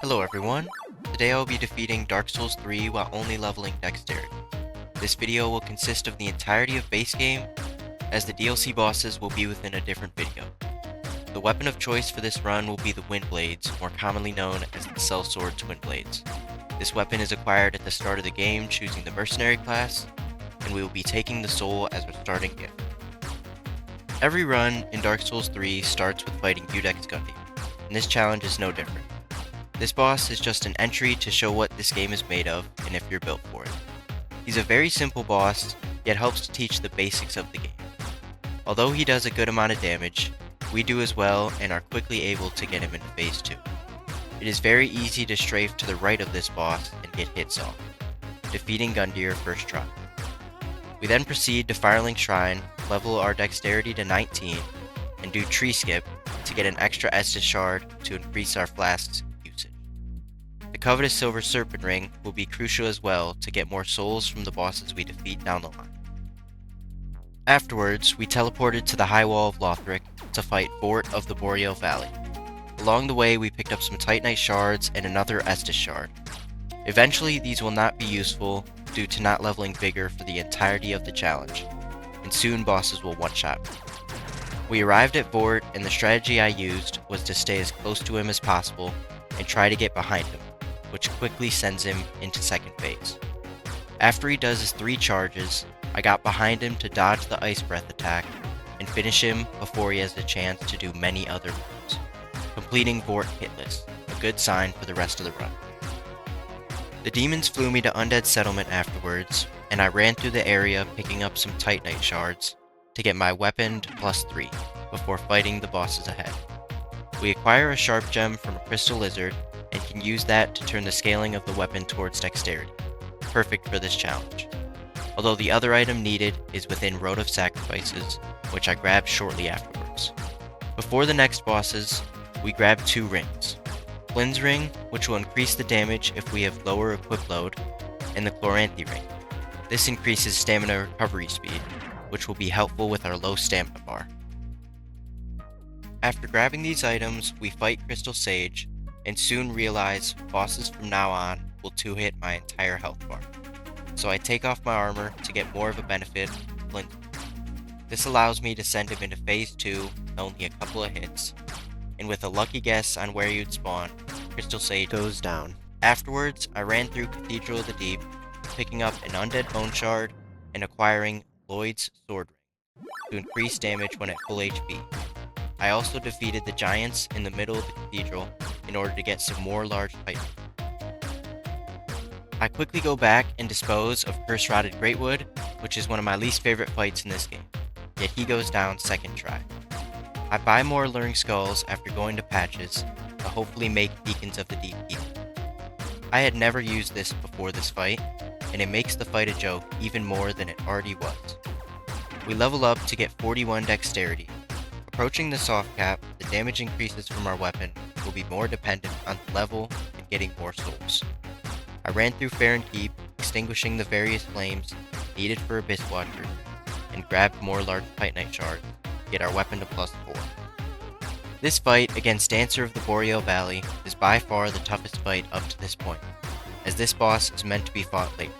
Hello everyone, today I will be defeating Dark Souls 3 while only leveling Dexterity. This video will consist of the entirety of base game, as the DLC bosses will be within a different video. The weapon of choice for this run will be the Twinblades, more commonly known as the Sellsword Twinblades. This weapon is acquired at the start of the game choosing the Mercenary class, and we will be taking the soul as our starting gift. Every run in Dark Souls 3 starts with fighting Udex Gundy, and this challenge is no different. This boss is just an entry to show what this game is made of and if you're built for it. He's a very simple boss, yet helps to teach the basics of the game. Although he does a good amount of damage, we do as well and are quickly able to get him into phase 2. It is very easy to strafe to the right of this boss and get hits off, defeating Gundyr first try. We then proceed to Firelink Shrine, level our dexterity to 19, and do tree skip to get an extra Estus shard to increase our flasks usage. The covetous Silver Serpent Ring will be crucial as well to get more souls from the bosses we defeat down the line. Afterwards, we teleported to the High Wall of Lothric to fight Fort of the Boreal Valley. Along the way, we picked up some Titanite shards and another Estus shard. Eventually, these will not be useful due to not leveling Vigor for the entirety of the challenge, and soon bosses will one-shot me. We arrived at Fort, and the strategy I used was to stay as close to him as possible and try to get behind him, which quickly sends him into second phase. After he does his 3 charges, I got behind him to dodge the Ice Breath attack and finish him before he has the chance to do many other moves, completing Fort hitless, a good sign for the rest of the run. The demons flew me to Undead Settlement afterwards, and I ran through the area picking up some Titanite shards to get my weapon to +3 before fighting the bosses ahead. We acquire a Sharp Gem from a Crystal Lizard and can use that to turn the scaling of the weapon towards dexterity, perfect for this challenge. Although the other item needed is within Road of Sacrifices, which I grabbed shortly afterwards. Before the next bosses, we grab 2 rings. Flynn's Ring, which will increase the damage if we have lower equip load, and the Chloranthy Ring. This increases stamina recovery speed, which will be helpful with our low stamina bar. After grabbing these items, we fight Crystal Sage, and soon realize bosses from now on will 2-hit my entire health bar. So I take off my armor to get more of a benefit from Flint. This allows me to send him into phase 2 with only a couple of hits, and with a lucky guess on where you'd spawn, Crystal Sage goes down. Afterwards, I ran through Cathedral of the Deep, picking up an Undead Bone Shard and acquiring Lloyd's Sword Ring to increase damage when at full HP. I also defeated the giants in the middle of the cathedral in order to get some more large titans. I quickly go back and dispose of Curse Rotted Greatwood, which is one of my least favorite fights in this game, yet he goes down second try. I buy more Luring Skulls after going to Patches to hopefully make Beacons of the Deep easy. I had never used this before this fight, and it makes the fight a joke even more than it already was. We level up to get 41 Dexterity. Approaching the soft cap, the damage increases from our weapon will be more dependent on the level and getting more souls. I ran through Farron Keep, extinguishing the various flames needed for Abyss Watcher, and grabbed more large Titanite shards to get our weapon to +4. This fight against Dancer of the Boreal Valley is by far the toughest fight up to this point, as this boss is meant to be fought later.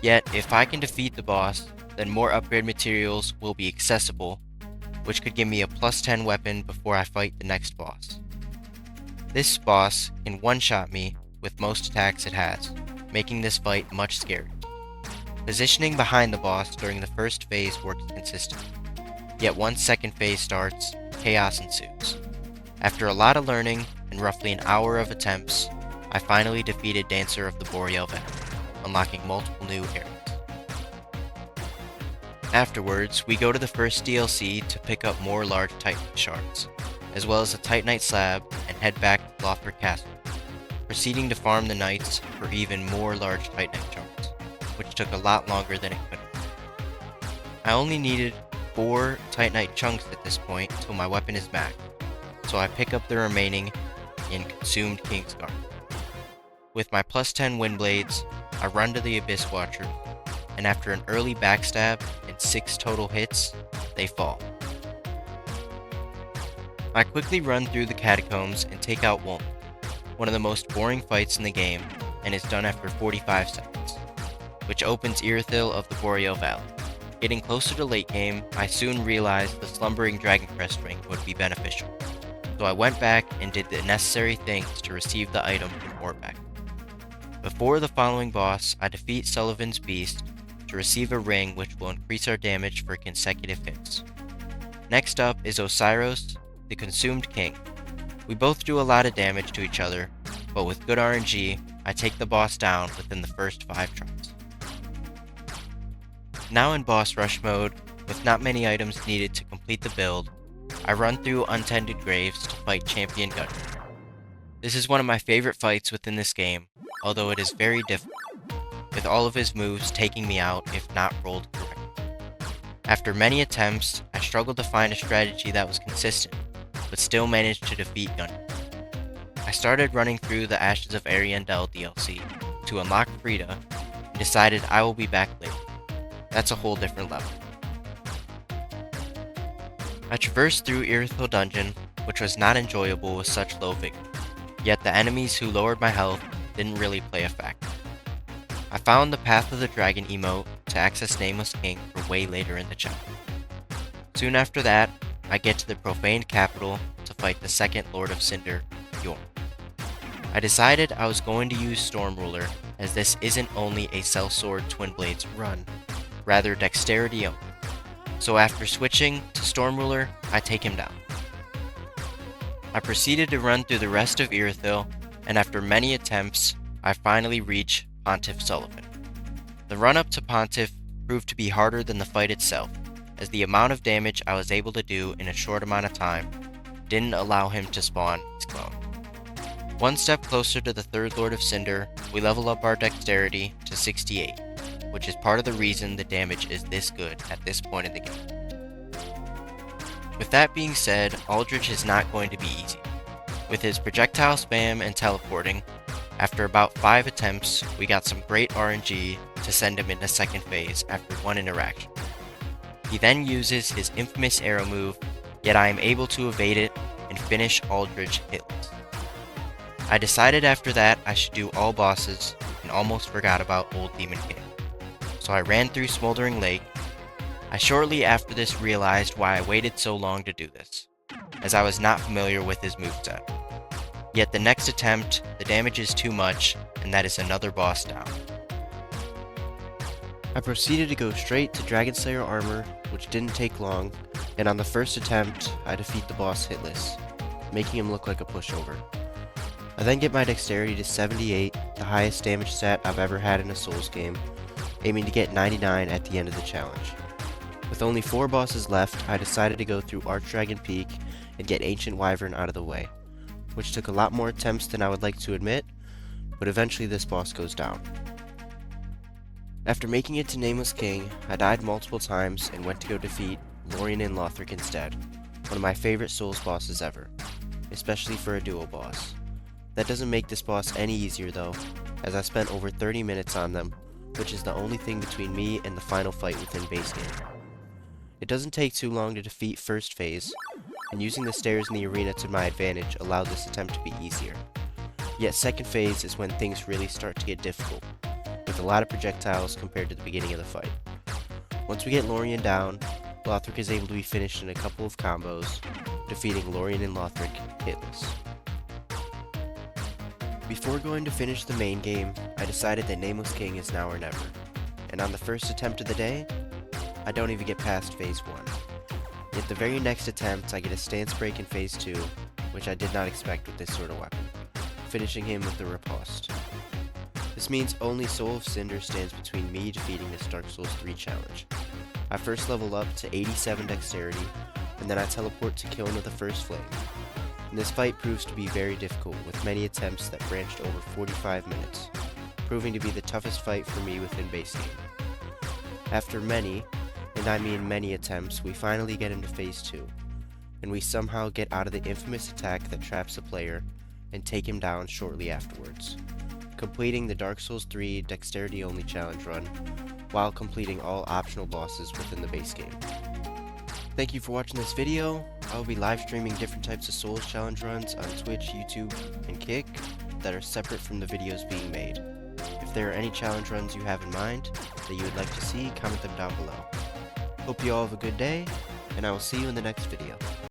Yet, if I can defeat the boss, then more upgrade materials will be accessible, which could give me a +10 weapon before I fight the next boss. This boss can one-shot me with most attacks it has, making this fight much scarier. Positioning behind the boss during the first phase works consistently, yet once second phase starts, chaos ensues. After a lot of learning and roughly an hour of attempts, I finally defeated Dancer of the Boreal Valley, unlocking multiple new areas. Afterwards, we go to the first DLC to pick up more large Titanite shards, as well as a Titanite slab, and head back to Lothric Castle, proceeding to farm the knights for even more large Titanite shards, which took a lot longer than it could have. I only needed 4 Titanite chunks at this point until my weapon is maxed, so I pick up the remaining in Consumed Kingsguard. With my +10 Windblades, I run to the Abyss Watcher, and after an early backstab and 6 total hits, they fall. I quickly run through the catacombs and take out Wolm. one of the most boring fights in the game, and is done after 45 seconds, which opens Irithyll of the Boreal Valley. Getting closer to late game, I soon realized the slumbering Dragon Crest ring would be beneficial, so I went back and did the necessary things to receive the item from Orbeck. Before the following boss, I defeat Sullivan's Beast to receive a ring which will increase our damage for consecutive hits. Next up is Osiros, the Consumed King. We both do a lot of damage to each other, but with good RNG, I take the boss down within the first 5 tries. Now in boss rush mode, with not many items needed to complete the build, I run through Untended Graves to fight Champion Gunner. This is one of my favorite fights within this game, although it is very difficult, with all of his moves taking me out if not rolled correctly. After many attempts, I struggled to find a strategy that was consistent, but still managed to defeat Gunner. I started running through the Ashes of Ariandel DLC to unlock Frida, and decided I will be back later. That's a whole different level. I traversed through Irithyll Dungeon, which was not enjoyable with such low vigor, yet the enemies who lowered my health didn't really play a factor. I found the Path of the Dragon emote to access Nameless King for way later in the chapter. Soon after that, I get to the Profaned Capital to fight the second Lord of Cinder, Yorn. I decided I was going to use Storm Ruler, as this isn't only a Sellsword Twinblades run, rather Dexterity Only. So after switching to Storm Ruler, I take him down. I proceeded to run through the rest of Irithyll, and after many attempts, I finally reach Pontiff Sullivan. The run up to Pontiff proved to be harder than the fight itself, as the amount of damage I was able to do in a short amount of time didn't allow him to spawn his clone. One step closer to the third Lord of Cinder, we level up our dexterity to 68, which is part of the reason the damage is this good at this point in the game. With that being said, Aldrich is not going to be easy. With his projectile spam and teleporting, after about 5 attempts, we got some great RNG to send him into second phase after one interaction. He then uses his infamous arrow move, yet I am able to evade it and finish Aldrich hitless. I decided after that I should do all bosses and almost forgot about Old Demon King. So I ran through Smoldering Lake. I shortly after this realized why I waited so long to do this, as I was not familiar with his moveset. Yet the next attempt, the damage is too much, and that is another boss down. I proceeded to go straight to Dragon Slayer armor, which didn't take long, and on the first attempt, I defeat the boss hitless, making him look like a pushover. I then get my dexterity to 78, the highest damage stat I've ever had in a Souls game, aiming to get 99 at the end of the challenge. With only 4 bosses left, I decided to go through Archdragon Peak and get Ancient Wyvern out of the way, which took a lot more attempts than I would like to admit, but eventually this boss goes down. After making it to Nameless King, I died multiple times and went to go defeat Lorien and Lothric instead, one of my favorite Souls bosses ever, especially for a duo boss. That doesn't make this boss any easier though, as I spent over 30 minutes on them, which is the only thing between me and the final fight within base game. It doesn't take too long to defeat first phase, and using the stairs in the arena to my advantage allowed this attempt to be easier. Yet second phase is when things really start to get difficult, with a lot of projectiles compared to the beginning of the fight. Once we get Lorien down, Lothric is able to be finished in a couple of combos, defeating Lorien and Lothric hitless. Before going to finish the main game, I decided that Nameless King is now or never, and on the first attempt of the day, I don't even get past phase 1. Yet the very next attempt I get a stance break in phase 2, which I did not expect with this sort of weapon, finishing him with the riposte. This means only Soul of Cinder stands between me defeating this Dark Souls 3 challenge. I first level up to 87 dexterity, and then I teleport to kill him with the first flame. And this fight proves to be very difficult, with many attempts that branched over 45 minutes, proving to be the toughest fight for me within base game. After many, and I mean many attempts, we finally get into phase 2, and we somehow get out of the infamous attack that traps the player, and take him down shortly afterwards, completing the Dark Souls 3 Dexterity Only challenge run, while completing all optional bosses within the base game. Thank you for watching this video. I will be live streaming different types of Souls challenge runs on Twitch, YouTube, and Kick. that are separate from the videos being made. If there are any challenge runs you have in mind that you would like to see, comment them down below. Hope you all have a good day, and I will see you in the next video.